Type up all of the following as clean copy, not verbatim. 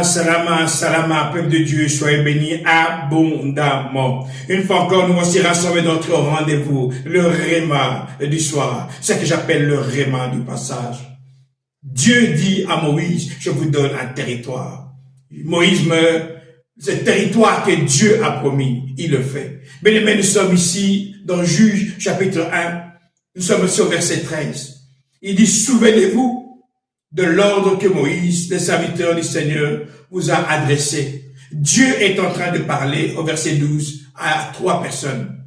Salama, salama, peuple de Dieu, soyez bénis abondamment. Une fois encore, nous voici rassemblés dans notre rendez-vous, le réma du soir, ce que j'appelle le réma du passage. Dieu dit à Moïse, je vous donne un territoire. Moïse meurt, ce territoire que Dieu a promis, il le fait. Bien-aimés, nous sommes ici dans Juge chapitre 1, nous sommes ici au verset 13. Il dit, souvenez-vous de l'ordre que Moïse, le serviteur du Seigneur, vous a adressé. Dieu est en train de parler au verset 12 à 3 personnes.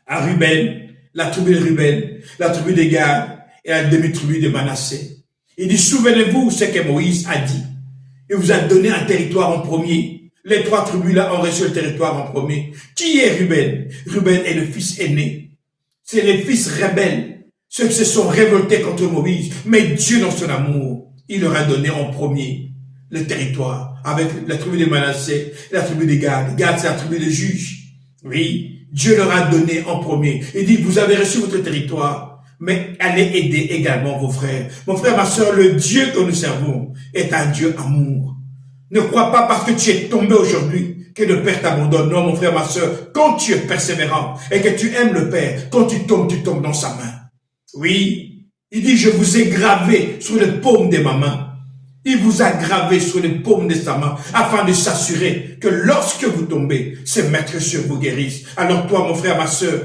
À Ruben, la tribu de Ruben, la tribu de Gad et la demi-tribu de Manassé. Il dit, souvenez-vous ce que Moïse a dit. Il vous a donné un territoire en premier. Les 3 tribus-là ont reçu le territoire en premier. Qui est Ruben? Ruben est le fils aîné. C'est les fils rebelles. Ceux qui se sont révoltés contre Moïse. Mais Dieu, dans son amour, il leur a donné en premier le territoire. Avec la tribu de Manassé, la tribu de Gad. Gad, c'est la tribu de juges. Oui, Dieu leur a donné en premier. Il dit, vous avez reçu votre territoire, mais allez aider également vos frères. Mon frère, ma soeur, le Dieu que nous servons est un Dieu amour. Ne crois pas parce que tu es tombé aujourd'hui que le Père t'abandonne. Non, mon frère, ma soeur, quand tu es persévérant et que tu aimes le Père, quand tu tombes dans sa main. Oui, il dit, je vous ai gravé sur le paume de ma main. Il vous a gravé sur le paume de sa main, afin de s'assurer que lorsque vous tombez, ses maîtres sur vous guérissent. Alors toi, mon frère, ma soeur,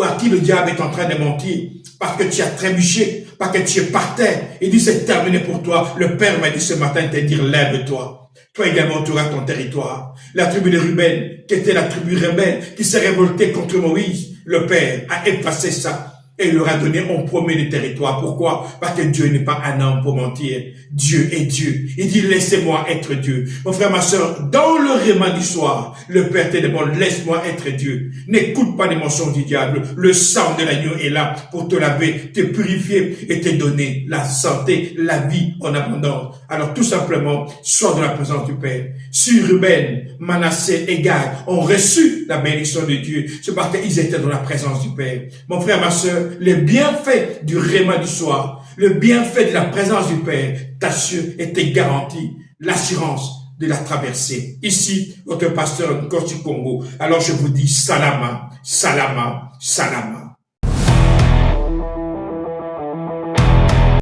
à qui le diable est en train de mentir, parce que tu as trébuché, parce que tu es par terre, il dit, c'est terminé pour toi. Le Père m'a dit ce matin de te dire, lève-toi. Toi également, tu auras ton territoire. La tribu de Ruben, qui était la tribu rebelle, qui s'est révoltée contre Moïse, le Père a effacé ça. Et il leur a donné en premier le territoire. Pourquoi? Parce que Dieu n'est pas un homme pour mentir. Dieu est Dieu. Il dit, laissez-moi être Dieu. Mon frère, ma soeur, dans le réma du soir, le Père te demande, laisse-moi être Dieu. N'écoute pas les mensonges du diable. Le sang de l'agneau est là pour te laver, te purifier et te donner la santé, la vie en abondance. Alors tout simplement, sois dans la présence du Père. Si Ruben, Manassé et Gad ont reçu la bénédiction de Dieu, c'est parce qu'ils étaient dans la présence du Père. Mon frère, ma soeur, les bienfaits du réma du soir, le bienfait de la présence du Père t'assure et te garantit l'assurance de la traversée. Ici, votre pasteur Nkosi Congo. Alors je vous dis salama, salama, salama.